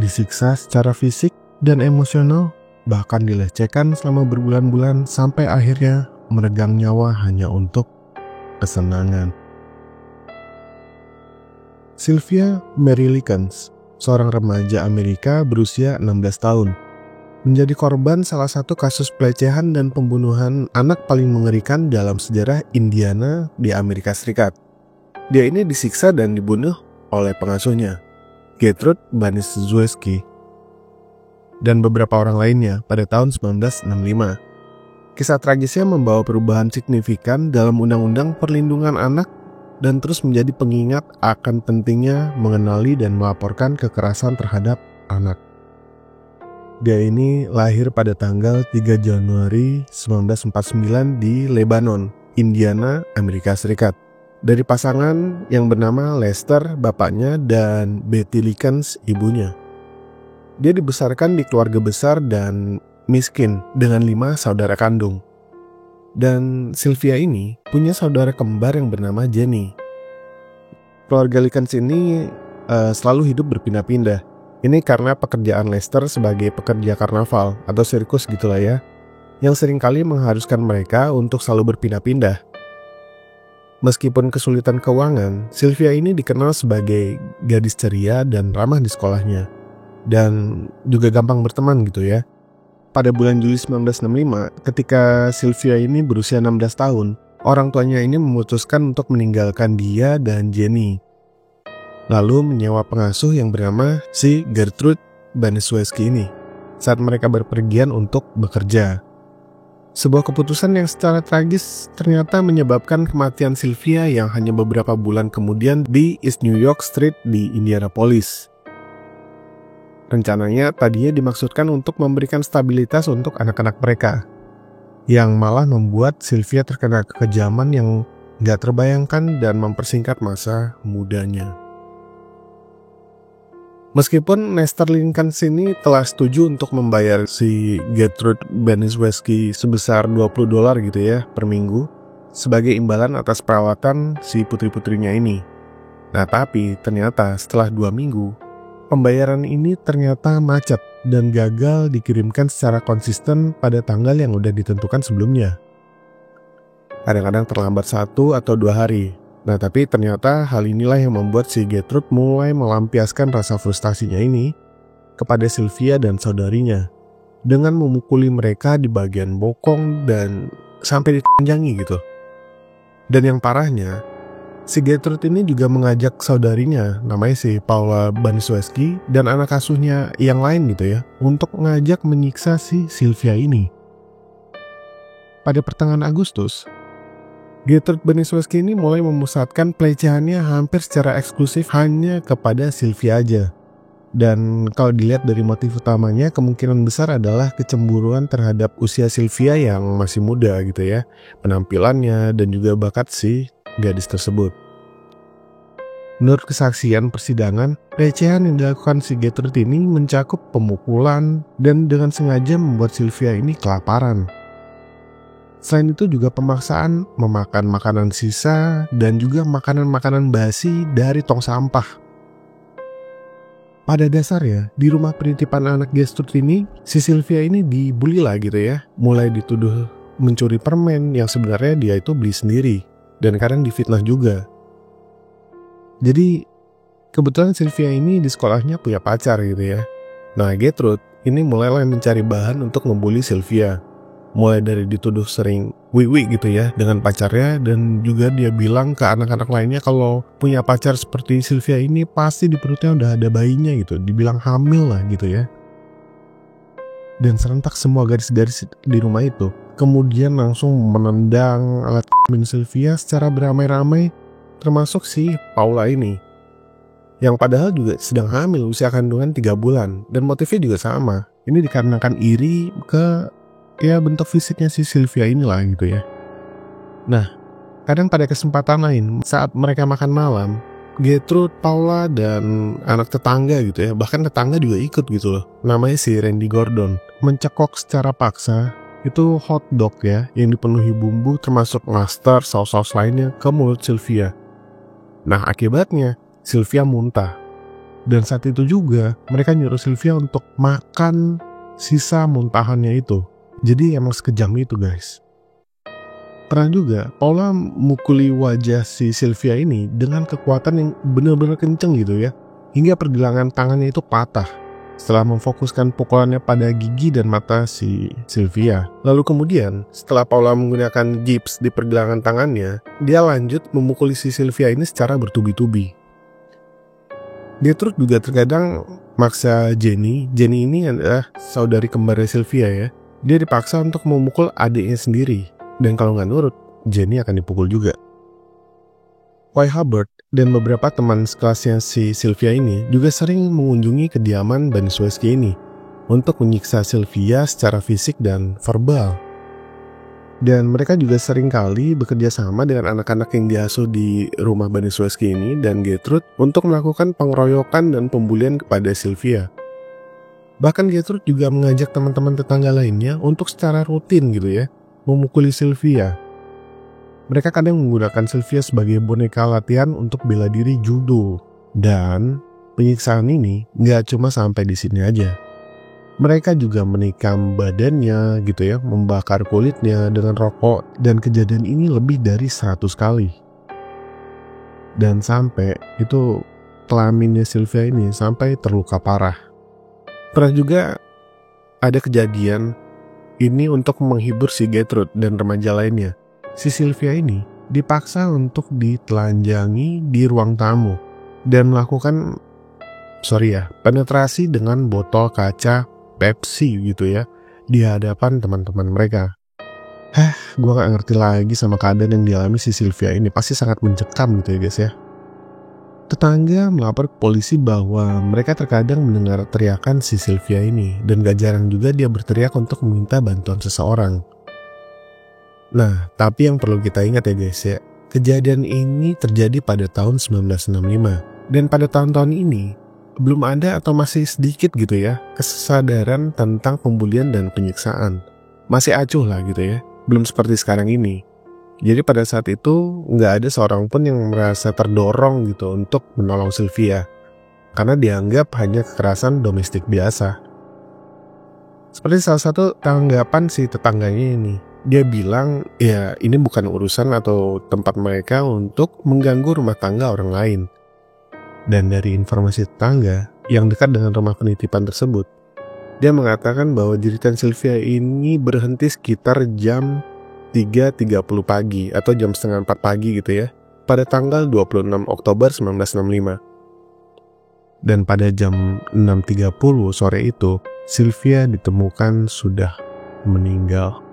disiksa secara fisik dan emosional, bahkan dilecehkan selama berbulan-bulan sampai akhirnya meregang nyawa hanya untuk kesenangan. Sylvia Mary Likens, seorang remaja Amerika berusia 16 tahun, menjadi korban salah satu kasus pelecehan dan pembunuhan anak paling mengerikan dalam sejarah Indiana di Amerika Serikat. Dia ini disiksa dan dibunuh oleh pengasuhnya, Gertrude Baniszewski, dan beberapa orang lainnya pada tahun 1965. Kisah tragisnya membawa perubahan signifikan dalam Undang-Undang Perlindungan Anak dan terus menjadi pengingat akan pentingnya mengenali dan melaporkan kekerasan terhadap anak. Dia ini lahir pada tanggal 3 Januari 1949 di Lebanon, Indiana, Amerika Serikat. Dari pasangan yang bernama Lester, bapaknya, dan Betty Likens, ibunya. Dia dibesarkan di keluarga besar dan miskin dengan 5 saudara kandung. Dan Sylvia ini punya saudara kembar yang bernama Jenny. Keluarga Likens ini selalu hidup berpindah-pindah. Ini karena pekerjaan Lester sebagai pekerja karnaval atau sirkus gitulah ya, yang seringkali mengharuskan mereka untuk selalu berpindah-pindah. Meskipun kesulitan keuangan, Sylvia ini dikenal sebagai gadis ceria dan ramah di sekolahnya, dan juga gampang berteman gitu ya. Pada bulan Juli 1965, ketika Sylvia ini berusia 16 tahun, orang tuanya ini memutuskan untuk meninggalkan dia dan Jenny, lalu menyewa pengasuh yang bernama si Gertrude Baniszewski ini saat mereka berpergian untuk bekerja. Sebuah keputusan yang secara tragis ternyata menyebabkan kematian Sylvia yang hanya beberapa bulan kemudian di East New York Street di Indianapolis. Rencananya tadinya dimaksudkan untuk memberikan stabilitas untuk anak-anak mereka, yang malah membuat Sylvia terkena kekejaman yang gak terbayangkan dan mempersingkat masa mudanya. Meskipun Lester Likens ini telah setuju untuk membayar si Gertrude Baniszewski sebesar $20 gitu ya per minggu sebagai imbalan atas perawatan si putri-putrinya ini. Nah tapi ternyata setelah 2 minggu, pembayaran ini ternyata macet dan gagal dikirimkan secara konsisten pada tanggal yang udah ditentukan sebelumnya. Kadang-kadang terlambat 1 atau 2 hari. Nah tapi ternyata hal inilah yang membuat si Gertrude mulai melampiaskan rasa frustasinya ini kepada Sylvia dan saudarinya dengan memukuli mereka di bagian bokong dan sampai ditelanjangi gitu. Dan yang parahnya, si Gertrude ini juga mengajak saudarinya, namanya si Paula Baniszewski, dan anak asuhnya yang lain gitu ya, untuk ngajak menyiksa si Sylvia ini. Pada pertengahan Agustus, Gertrude Baniszewski ini mulai memusatkan pelecehannya hampir secara eksklusif hanya kepada Sylvia aja. Dan kalau dilihat dari motif utamanya, kemungkinan besar adalah kecemburuan terhadap usia Sylvia yang masih muda gitu ya, penampilannya dan juga bakat si gadis tersebut. Menurut kesaksian persidangan, pelecehan yang dilakukan si Gertrude ini mencakup pemukulan dan dengan sengaja membuat Sylvia ini kelaparan. Selain itu juga pemaksaan memakan makanan sisa dan juga makanan-makanan basi dari tong sampah. Pada dasarnya, di rumah penitipan anak Gertrude ini, si Sylvia ini dibully lah gitu ya. Mulai dituduh mencuri permen yang sebenarnya dia itu beli sendiri. Dan kadang difitnah juga. Jadi, kebetulan Sylvia ini di sekolahnya punya pacar gitu ya. Nah, Gertrude ini mulailah mencari bahan untuk membuli Sylvia. Mulai dari dituduh sering wiwi gitu ya dengan pacarnya, dan juga dia bilang ke anak-anak lainnya kalau punya pacar seperti Sylvia ini pasti di perutnya udah ada bayinya gitu, dibilang hamil lah gitu ya. Dan serentak semua gadis-gadis di rumah itu kemudian langsung menendang alat kelamin Sylvia secara beramai-ramai, termasuk si Paula ini, yang padahal juga sedang hamil usia kandungan 3 bulan, dan motifnya juga sama. Ini dikarenakan iri ke bentuk fisiknya si Sylvia inilah gitu ya. Nah, kadang pada kesempatan lain saat mereka makan malam, Gertrude, Paula, dan anak tetangga gitu ya, bahkan tetangga juga ikut gitu loh, namanya si Randy Gordon, mencekok secara paksa itu hotdog ya yang dipenuhi bumbu termasuk mustard, saus-saus lainnya ke mulut Sylvia. Nah akibatnya Sylvia muntah Dan saat itu juga mereka nyuruh Sylvia untuk makan sisa muntahannya itu. Jadi emang sekejam itu guys. Pernah juga Paula mukuli wajah si Sylvia ini dengan kekuatan yang benar-benar kenceng gitu ya, hingga pergelangan tangannya itu patah setelah memfokuskan pukulannya pada gigi dan mata si Sylvia. Lalu kemudian setelah Paula menggunakan gips di pergelangan tangannya, dia lanjut memukuli si Sylvia ini secara bertubi-tubi. Dia terus juga terkadang maksa Jenny ini adalah saudari kembarnya Sylvia ya. Dia dipaksa untuk memukul adiknya sendiri. Dan kalau nggak nurut, Jenny akan dipukul juga. Roy Hubbard dan beberapa teman sekelasnya si Sylvia ini juga sering mengunjungi kediaman Baniszewski ini untuk menyiksa Sylvia secara fisik dan verbal. Dan mereka juga sering kali bekerja sama dengan anak-anak yang diasuh di rumah Baniszewski ini dan Gertrude untuk melakukan pengeroyokan dan pembulian kepada Sylvia. Bahkan Gertrude juga mengajak teman-teman tetangga lainnya untuk secara rutin gitu ya, memukuli Sylvia. Mereka kadang menggunakan Sylvia sebagai boneka latihan untuk bela diri judo. Dan penyiksaan ini nggak cuma sampai di sini aja. Mereka juga menikam badannya gitu ya, membakar kulitnya dengan rokok, dan kejadian ini lebih dari 100 kali. Dan sampai itu kelaminnya Sylvia ini sampai terluka parah. Pernah juga ada kejadian ini untuk menghibur si Gertrude dan remaja lainnya. Si Sylvia ini dipaksa untuk ditelanjangi di ruang tamu dan melakukan penetrasi dengan botol kaca Pepsi gitu ya di hadapan teman-teman mereka. Gue gak ngerti lagi sama keadaan yang dialami si Sylvia ini. Pasti sangat mencekam gitu ya guys ya. Tetangga melapor ke polisi bahwa mereka terkadang mendengar teriakan si Sylvia ini, dan gak jarang juga dia berteriak untuk meminta bantuan seseorang. Nah, tapi yang perlu kita ingat ya guys ya, kejadian ini terjadi pada tahun 1965, dan pada tahun-tahun ini belum ada atau masih sedikit gitu ya kesadaran tentang pembulian dan penyiksaan. Masih acuh lah gitu ya, belum seperti sekarang ini. Jadi pada saat itu nggak ada seorang pun yang merasa terdorong gitu untuk menolong Sylvia, karena dianggap hanya kekerasan domestik biasa. Seperti salah satu tanggapan si tetangganya ini, dia bilang ya ini bukan urusan atau tempat mereka untuk mengganggu rumah tangga orang lain. Dan dari informasi tetangga yang dekat dengan rumah penitipan tersebut, dia mengatakan bahwa jeritan Sylvia ini berhenti sekitar jam 3.30 pagi atau jam setengah 4 pagi gitu ya, pada tanggal 26 Oktober 1965. Dan pada jam 6.30 sore itu, Sylvia ditemukan sudah meninggal.